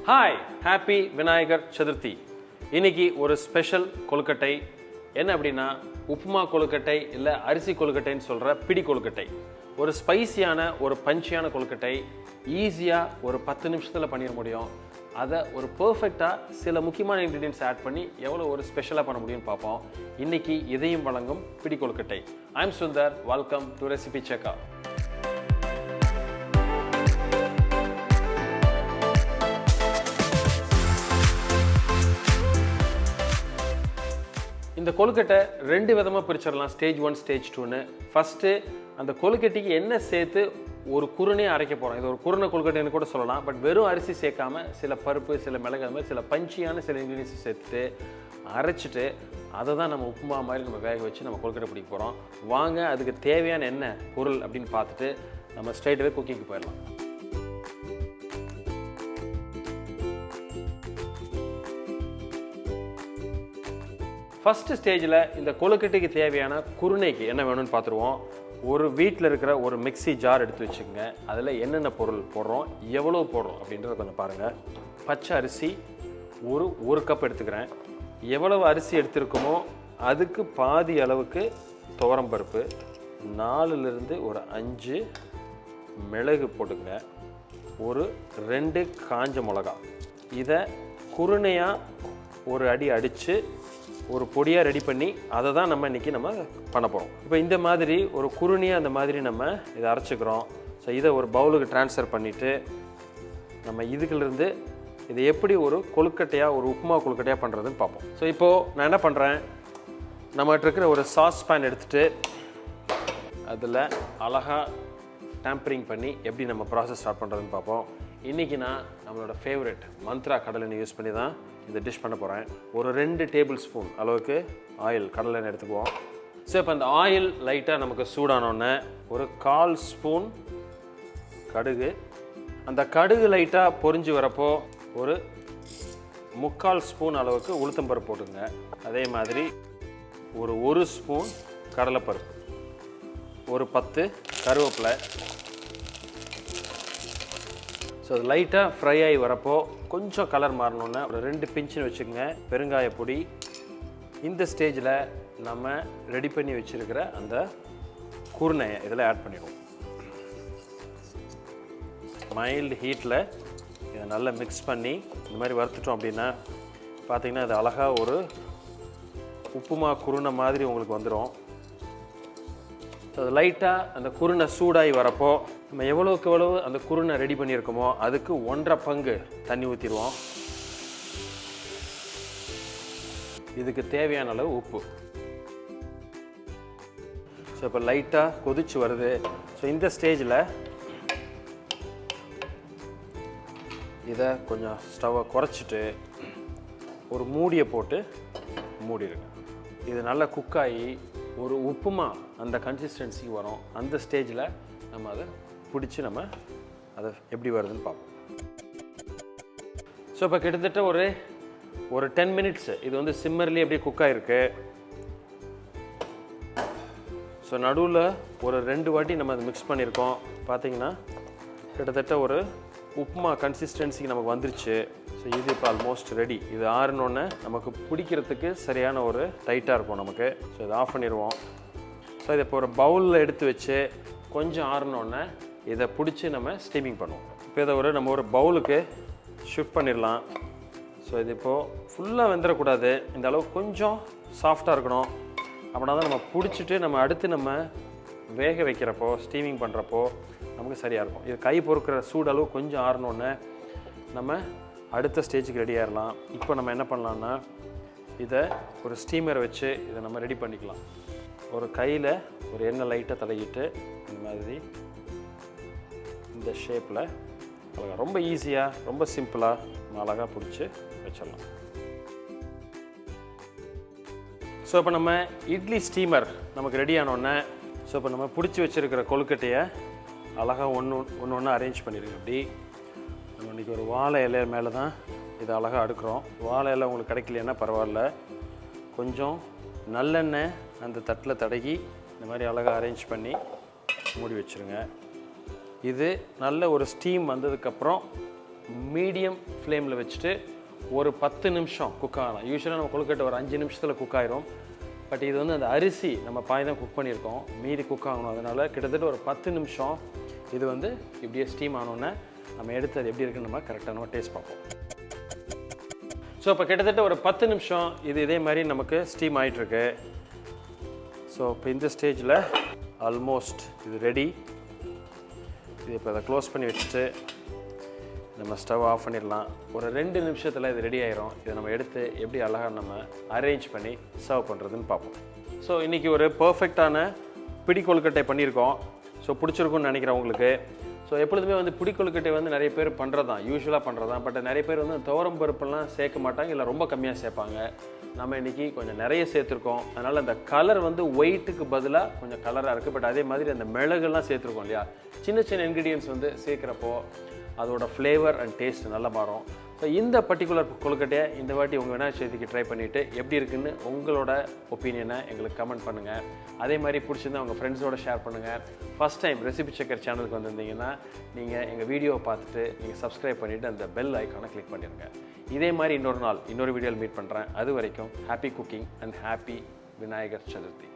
Hi, happy Vinayagar Chaturthi. இன்னைக்கு ஒரு special கொழுக்கட்டை. என்ன அப்படின்னா உப்புமா கொழுக்கட்டை இல்லை அரிசி கொழுக்கட்டைன்னு சொல்கிற பிடி கொழுக்கட்டை. ஒரு ஸ்பைசியான ஒரு பஞ்சியான கொழுக்கட்டை. ஈஸியாக ஒரு 10 நிமிஷத்தில் பண்ணிட முடியும். அதை ஒரு பர்ஃபெக்டாக சில முக்கியமான இன்க்ரீடியன்ஸ் ஆட் பண்ணி எவ்வளோ ஒரு ஸ்பெஷலாக பண்ண முடியும்னு பார்ப்போம். இன்னைக்கு இதையும் வழங்கும் pidi kozhukattai. I am Sundar. Welcome to recipe செக்கா. இந்த கொழுக்கட்டை 2 விதமாக பிரிச்சிடலாம், ஸ்டேஜ் 1 ஸ்டேஜ் 2ன்னு. ஃபஸ்ட்டு அந்த கொழுக்கட்டைக்கு என்ன சேர்த்து ஒரு குருணையை அரைக்க போகிறோம். இது ஒரு குருணை கொழுக்கட்டைன்னு கூட சொல்லலாம். பட் வெறும் அரிசி சேர்க்காம சில பருப்பு, சில மிளகு, அது மாதிரி சில பஞ்சியான சில இன்க்ரீடியன்ஸ் சேர்த்துட்டு அரைச்சிட்டு அதை தான் நம்ம உப்புமா மாதிரி நம்ம வேக வச்சு நம்ம கொழுக்கட்டை பிடிக்க போகிறோம். வாங்க அதுக்கு தேவையான என்ன பொருள் அப்படின்னு பார்த்துட்டு நம்ம ஸ்ட்ரைட்டாகவே குக்கிங்க்கு போயிடலாம். ஃபஸ்ட்டு ஸ்டேஜில் இந்த கொழுக்கட்டைக்கு தேவையான குருணைக்கு என்ன வேணும்னு பார்த்துருவோம். ஒரு வீட்டில் இருக்கிற ஒரு மிக்ஸி ஜார் எடுத்து வச்சுக்கோங்க. அதில் என்னென்ன பொருள் போடுறோம், எவ்வளோ போடுறோம் அப்படின்றத கொஞ்சம் பாருங்கள். பச்சை அரிசி ஒரு கப் எடுத்துக்கிறேன். எவ்வளவு அரிசி எடுத்துருக்குமோ அதுக்கு பாதி அளவுக்கு துவரம்பருப்பு, 4லிருந்து ஒரு 5 மிளகு போட்டுக்கங்க, ஒரு 2 காஞ்ச மிளகா. இதை குருணையாக ஒரு அடி அடித்து ஒரு பொடியாக ரெடி பண்ணி அதை தான் நம்ம இன்றைக்கி நம்ம பண்ண போகிறோம். இப்போ இந்த மாதிரி ஒரு குருணியாக அந்த மாதிரி நம்ம இதை அரைச்சிக்கிறோம். ஸோ இதை ஒரு பவுலுக்கு ட்ரான்ஸ்ஃபர் பண்ணிவிட்டு நம்ம இதுக்குலேருந்து இதை எப்படி ஒரு கொழுக்கட்டையாக, ஒரு உப்புமா கொழுக்கட்டையாக பண்ணுறதுன்னு பார்ப்போம். ஸோ இப்போது நான் என்ன பண்ணுறேன், நம்மகிட்ட இருக்கிற ஒரு சாஸ் பேன் எடுத்துகிட்டு அதில் அழகாக டேம்பரிங் பண்ணி எப்படி நம்ம ப்ராசஸ் ஸ்டார்ட் பண்ணுறதுன்னு பார்ப்போம். இன்றைக்கி நான் நம்மளோட ஃபேவரட் மந்த்ரா கடலெண்ணெய் யூஸ் பண்ணி தான் இந்த டிஷ் பண்ண போகிறேன். ஒரு 2 டேபிள் ஸ்பூன் அளவுக்கு ஆயில், கடலெண்ணெய் எடுத்துக்குவோம். ஸோ இப்போ அந்த ஆயில் லைட்டாக நமக்கு சூடானோடனே ஒரு 1/4 ஸ்பூன் கடுகு, அந்த கடுகு லைட்டாக பொரிஞ்சு வரப்போ ஒரு 3/4 ஸ்பூன் அளவுக்கு உளுத்தம்பருப்பு போட்டுங்க. அதே மாதிரி ஒரு ஸ்பூன் கடலைப்பருப்பு, ஒரு 10 கருவேப்பிலை. ஸோ அது லைட்டாக ஃப்ரை ஆகி வரப்போ கொஞ்சம் கலர் மாறணுன்னு ஒரு 2 பிஞ்சுன்னு வச்சுக்கோங்க பெருங்காய பொடி. இந்த ஸ்டேஜில் நம்ம ரெடி பண்ணி வச்சுருக்கிற அந்த குருணையை இதில் ஆட் பண்ணிடுவோம். மைல்டு ஹீட்டில் இதை நல்லா மிக்ஸ் பண்ணி இந்த மாதிரி வறுத்துட்டோம் அப்படின்னா பார்த்திங்கன்னா அது அழகாக ஒரு உப்புமா குருணை மாதிரி உங்களுக்கு வந்துடும். ஸோ அது லைட்டாக அந்த குருணை சூடாகி வரப்போ நம்ம எவ்வளோக்கு எவ்வளவு அந்த குருணை ரெடி பண்ணியிருக்கோமோ அதுக்கு 1/2 பங்கு தண்ணி ஊற்றிடுவோம். இதுக்கு தேவையான அளவு உப்பு. ஸோ இப்போ லைட்டாக கொதிச்சு வருது. ஸோ இந்த ஸ்டேஜில் இதை கொஞ்சம் ஸ்டவ்வை குறைச்சிட்டு ஒரு மூடியை போட்டு மூடிடுங்க. இது நல்லா குக்காகி ஒரு உப்புமா அந்த கன்சிஸ்டன்சி வரும். அந்த ஸ்டேஜில் நம்ம அதை பிடிச்சி நம்ம அதை எப்படி வருதுன்னு பார்ப்போம். ஸோ இப்போ கிட்டத்தட்ட ஒரு 10 மினிட்ஸ் இது வந்து சிம்மர்லேயே அப்படியே குக்காயிருக்கு. ஸோ நடுவில் ஒரு 2 வாட்டி நம்ம அதை மிக்ஸ் பண்ணியிருக்கோம். பார்த்திங்கன்னா கிட்டத்தட்ட ஒரு உப்புமா கன்சிஸ்டன்சிக்கு நமக்கு வந்துருச்சு. ஸோ இது இப்போ ஆல்மோஸ்ட் ரெடி. இது ஆறுனோடனே நமக்கு பிடிக்கிறதுக்கு சரியான ஒரு டைட்டாக இருக்கும் நமக்கு. ஸோ இதை ஆஃப் பண்ணிடுவோம். ஸோ இதை இப்போ ஒரு பவுலில் எடுத்து வச்சு கொஞ்சம் ஆறுனோடனே இதை பிடிச்சி நம்ம ஸ்டீமிங் பண்ணுவோம். இப்போ இதை நம்ம ஒரு பவுலுக்கு ஷிஃப்ட் பண்ணிடலாம். ஸோ இது இப்போது ஃபுல்லாக வெந்துடக்கூடாது, இந்த அளவு கொஞ்சம் சாஃப்டாக இருக்கணும். அப்படின்னா தான் நம்ம பிடிச்சிட்டு நம்ம அடுத்து நம்ம வேக வைக்கிறப்போ, ஸ்டீமிங் பண்ணுறப்போ நமக்கு சரியாக இருக்கும். இது கை பொறுக்கிற சூடளவு கொஞ்சம் ஆறினோடனே நம்ம அடுத்த ஸ்டேஜுக்கு ரெடி ஆகிடலாம். இப்போ நம்ம என்ன பண்ணலான்னா இதை ஒரு ஸ்டீமரை வச்சு இதை நம்ம ரெடி பண்ணிக்கலாம். ஒரு கையில் ஒரு எண்ணெய் லைட்டாக தடவிட்டு இந்த மாதிரி இந்த ஷேப்பில் அழகாக, ரொம்ப ஈஸியாக, ரொம்ப சிம்பிளாக அழகாக பிடிச்சி வச்சிடலாம். ஸோ இப்போ நம்ம இட்லி ஸ்டீமர் நமக்கு ரெடி ஆனோடனே ஸோ இப்போ நம்ம பிடிச்சி வச்சுருக்கிற கொழுக்கட்டையை அழகாக ஒன்று அரேஞ்ச் பண்ணிடுங்க. அப்படி நம்ம இன்றைக்கி ஒரு வாழை இலை மேலே தான் இதை அழகாக அடுக்கிறோம். வாழை இலை உங்களுக்கு கிடைக்கலைன்னா பரவாயில்ல, கொஞ்சம் நல்லெண்ணெய் அந்த தட்டில் தடவி இந்த மாதிரி அழகாக அரேஞ்ச் பண்ணி மூடி வச்சுருங்க. இது நல்ல ஒரு ஸ்டீம் வந்ததுக்கப்புறம் மீடியம் ஃப்ளேமில் வச்சுட்டு ஒரு 10 நிமிஷம் குக் ஆகலாம். யூஸ்வலாக நம்ம கொழுக்கட்டை ஒரு 5 நிமிஷத்தில் குக் ஆயிரும். பட் இது வந்து அந்த அரிசி நம்ம பாதி தான் குக் பண்ணியிருக்கோம், மீதி குக் ஆகணும். அதனால் கிட்டத்தட்ட ஒரு 10 நிமிஷம் இது வந்து இப்படியே ஸ்டீம் ஆனோன்னே நம்ம எடுத்து அது எப்படி இருக்குன்னு நம்ம கரெக்டாக நம்ம டேஸ்ட் பார்ப்போம். ஸோ இப்போ கிட்டத்தட்ட ஒரு 10 நிமிஷம் இது இதே மாதிரி நமக்கு ஸ்டீம் ஆகிட்டுருக்கு. ஸோ இப்போ இந்த ஸ்டேஜில் ஆல்மோஸ்ட் இது ரெடி. இது இப்போ அதை க்ளோஸ் பண்ணி வச்சுட்டு நம்ம ஸ்டவ் ஆஃப் பண்ணிடலாம். ஒரு 2 நிமிஷத்தில் இது ரெடி ஆயிரும். இதை நம்ம எடுத்து எப்படி அழகாக நம்ம அரேஞ்ச் பண்ணி சர்வ் பண்ணுறதுன்னு பார்ப்போம். ஸோ இன்றைக்கி ஒரு பர்ஃபெக்டான பிடி கொழுக்கட்டை பண்ணியிருக்கோம். ஸோ பிடிச்சிருக்குன்னு நினைக்கிறேன் உங்களுக்கு. ஸோ எப்பொழுதுமே வந்து பிடி கொழுக்கட்டை வந்து நிறைய பேர் பண்ணுறது தான், யூஸ்வலாக பண்ணுறது தான். பட் நிறைய பேர் வந்து துவரம் பருப்புலாம் சேர்க்க மாட்டாங்க, இல்லை ரொம்ப கம்மியாக சேர்ப்பாங்க. நம்ம இன்றைக்கி கொஞ்சம் நிறைய சேர்த்துருக்கோம். அதனால் அந்த கலர் வந்து ஒயிட்டுக்கு பதிலாக கொஞ்சம் கலராக இருக்குது. பட் அதே மாதிரி அந்த மிளகுலாம் சேர்த்துருக்கோம் இல்லையா, சின்ன சின்ன இன்க்ரீடியன்ட்ஸ் வந்து சேர்க்குறப்போ அதோட ஃப்ளேவர் அண்ட் டேஸ்ட் நல்லா மாறும். ஸோ இந்த பர்டிகுலர் கொழுக்கட்டையை இந்த வாட்டி உங்கள் விநாயகர் சதுர்த்திக்கு ட்ரை பண்ணிவிட்டு எப்படி இருக்குன்னு உங்களோட ஒப்பீனியனை எங்களுக்கு கமெண்ட் பண்ணுங்கள். அதே மாதிரி பிடிச்சிருந்தா உங்கள் ஃப்ரெண்ட்ஸோடு ஷேர் பண்ணுங்கள். ஃபஸ்ட் டைம் ரெசிபி செக்கர் சேனலுக்கு வந்திருந்தீங்கன்னா நீங்கள் எங்கள் வீடியோவை பார்த்துட்டு நீங்கள் சப்ஸ்கிரைப் பண்ணிவிட்டு அந்த பெல் ஐக்கானை கிளிக் பண்ணிடுங்க. இதே மாதிரி இன்னொரு நாள் இன்னொரு வீடியோவில் மீட் பண்ணுறேன். அது வரைக்கும் happy cooking and happy Vinayagar Chaturthi.